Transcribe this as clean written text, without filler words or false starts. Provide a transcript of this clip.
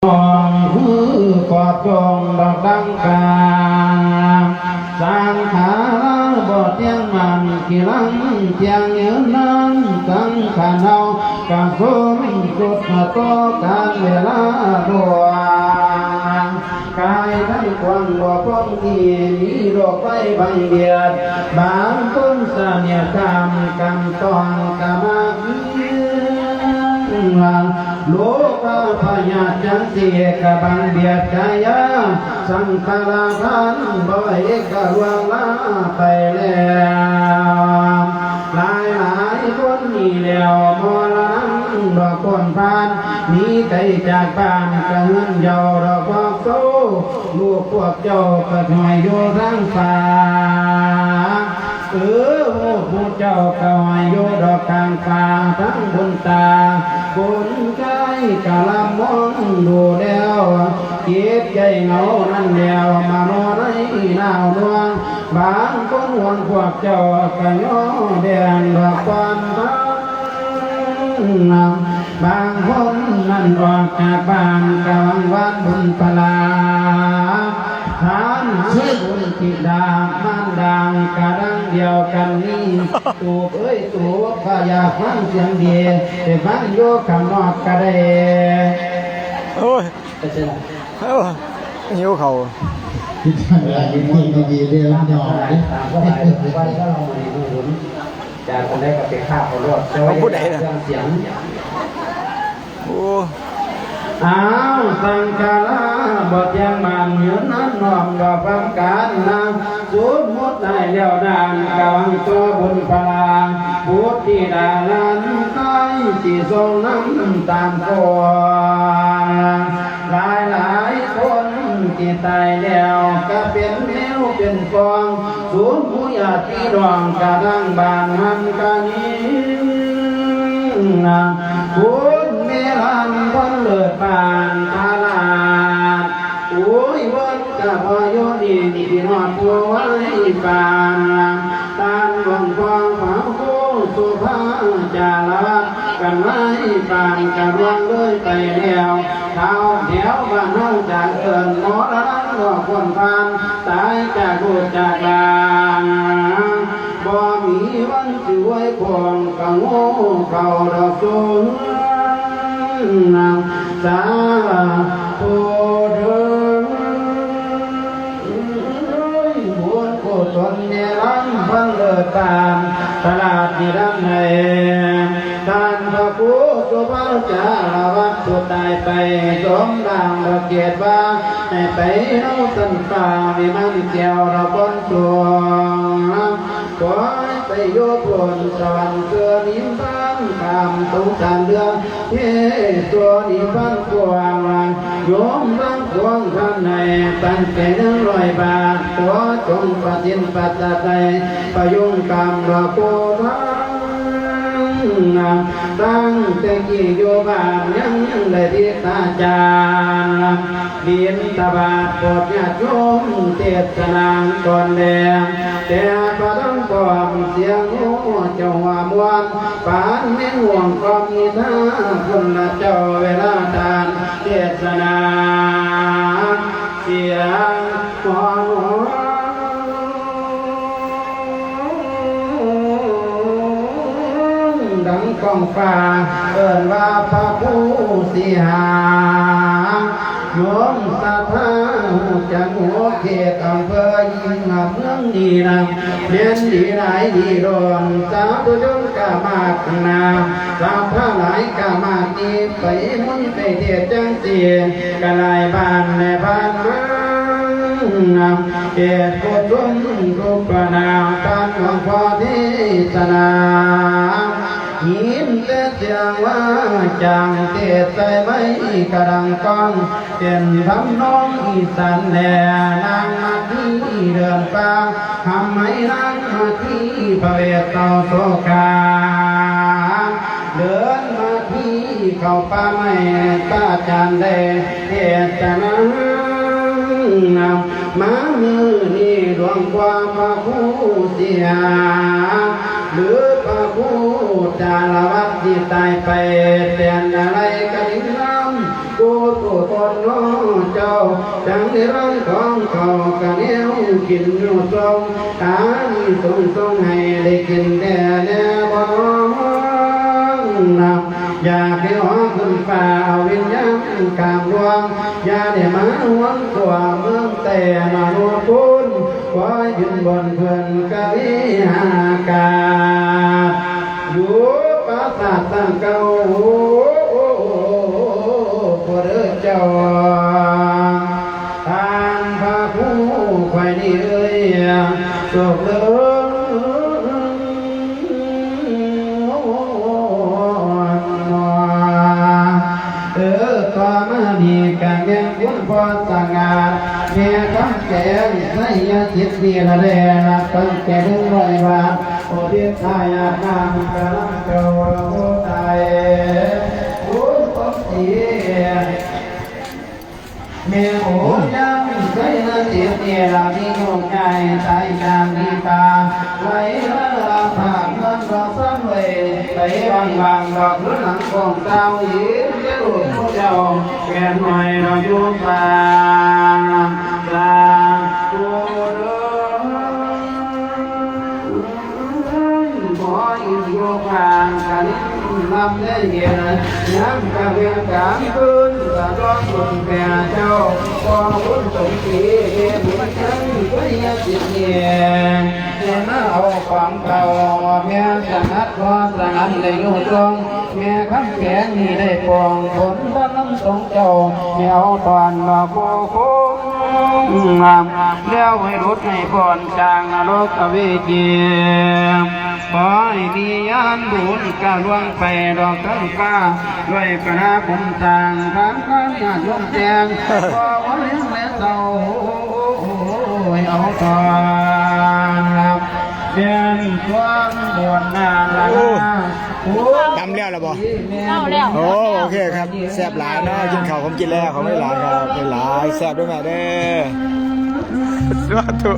คือปอดจงดอกดังกาสร้างขาบอดเตียงมันกี่ลังเตียงเยืนนั้นตั้งขันเอากางสมสุดโตการเวลาดวงกายทั้งควงบ่ป้องที่มีโรคไฟบังเบียดบางคนเสนียกรรมกำตองกามาโลกพยาจันติกบังเบียดกายสังขารขันบ่อยกะลวงลาไปแล้วหลายคนมีแล้วมรณะดอกคนพานมีไกลจากบ้านกะเงินเยาดอกพวกโตลูกพวกเจ้าก็ถอยอยู่ทางฟ้าผู้เจ้าก็หอยอยู่ดอกกลางฟ้าทั้งบนตาบนใจกะลำมองดูแล้วเก็บใจเหงานั่นแล้วมานอนในหนาวดวงบางคนห่วงพวกเจ้าก็ย่อแดงดอกควันบางคนนั่นออกจากบ้านกำลังวัดบุญพลาทานให้บุญติดามันดังกระดังเดียวกันนี้ตูเอ้ยตูข้าอยากฟังเสียงดีแต่ฟังโยข้างนอกก็ได้โอ้ยหิวเขาที่ทำอะไรดีๆเรื่องหน่อยก็หลายวันก็เราไม่รู้หุ่นจากคนได้กับไปฆ่าเขารอดจะไว้เรื่องเสียงโอ้อ้าวสังฆราบทยังมันเหมือนนั้นน้อมดอกฟังการนะสูญหมดได้แล้วดานกำลังตัวบุญพลาพุทธิดาลันใต้ที่ทรงน้ำตามก่อนหลายคนที่ตายแล้วก็เป็นแมวเป็นฟองสูญผู้ญาติดองกระดังบานหันกันคุณเมลันคนเลิศบานอาลาดโอ้ยวันกับพอยดีที่นอนตัวไว้ปานตานบนฟองฝาโคสุภาจาระกันไว้ปานกระรวงเลยไปแล้วเท้าแถวบ้านเฮาจากเอิญหมอละก็คนพานตายจากโลกจากลางบ่มีวันสิไว้คงกังโง่เขาดอกสูงสาธุเถิดบุญกุศลเนรังพันเลิศตามตลาดนิรันดร์ในท่านพระผู้สุภาจารวัตถุตายไปสมดังระเกียรติว่าให้ไปเอาสันฟ้าวิมานเจียวระบนสวงขอไปโยพลสวรรค์เกิดนิพพานคำสงสารเดือนเฮ้ตัวนิพพานกว้างโยมรังควงข้างในตั้งแต่100 บาทตัวจงปฏิญปัจจัยประยุงกรรมระโกทังตั้งแต่กี่โยบานยังได้ทิศาจารบินตบาทโปรดญาติโยมเทศนาก่อนแดงแต่พระต้องกอมเสียงโอ้เจ้าหัวมวนปานแม่ห่วงกอมนิทานคนละเจ้าเวลาทานเทศนาเสียงของดังกองฟ้าเอิ้นว่าพระผู้สิหาโยมสัทธาจากหัวเขตอำเภอยิ่งเมืองดีนะเรียนดีหลายดีโดนสาวตุยงกามากนาสาวผ้าหลายกามากดีไปมุนไปเทียดจังเสียกะลายบ้านในบ้านมาเกิดกุศลรูปนาการหลวงพ่อเทศนาหินแต่เสียงว่าจังเทศใจไม่กระดังก้องเป็นทำน้องอีสานแน่นางมาที่เดินป่าทำให้นางมาที่พระเวทเต่าโศกาเดินมาที่เข้าป่าไม่ตาจานได้เทศนามามือนี่ดวงความพระผู้เสียหรือพระผู้จารวัตที่ตายไปเตียนอะไรกันน้ำกู ตัวตนน้องเจ้าจังได้ร้องของเขากะเนี้ยวกินอยู่ทรงตามีทรงให้ได้กินแต่แน่บ่นับอยากให้หอขึ้นฟ้าเอาวิญญาณกลางดวงอย่าได้มาหวงตัวเมืองแต่มาโนปุนขอยืนบนเพื่อนกะวิหากาอยู่ปราสาทตั้งเก่าพระเจ้าทางพระผู้ไข่นี่เอ้ยจบเลยต่อมามีการเลี้ยงคุณพ่อสังงานเมียคำแก่ใส่ยาจิตดีละเดนะตั้งแต่100 บาทโอเดียทายานามกระลังเจ้าโอตายโอ้ต้นเสียเมียโอ้ยังใส่ละเสียเสียละที่โยกใจใจกลางดีตาไหลละผ่านเงินดอกซ้ำเลยไปบางดอกหลังของเจ้ายิ้มเจ้าเจ้าแก่หน่อยเราอยู่บางตัวเดินบ่อินโยกางกันลำได้เห็นย้ำกับเวียงกลางคืนกะร้องบนแก่เจ้าก็บุญสมศรีบุญฉันก็ยังจิตเนียนเจ้ามาเอาความเก่าแม่สังัดก็สังัดได้รู้ตรงแม่คำแข็งนี่ได้ปองผลบ้านน้ำสงเจ้าแมวตอนมาโคโคงามแล้วให้รถให้ก่อนจางนรกเวจีขอให้มียานบุญกะล่วงไปดอกทั้งฟ้าด้วยคณะคุณทางทางข้างหน้าดวงแจงขอวันเลี้ยงแม่เต่าเอาตอนรับเพียงความบวนหน้าละ ตำแล้วหรอบ่ เอาแล้ว โอ้โอเคครับแซ่บหลายเนาะกินข้าวผมกินแล้วเขาไม่หลายครับไม่หลายแซ่บด้วยแม่เด้อสวัสดี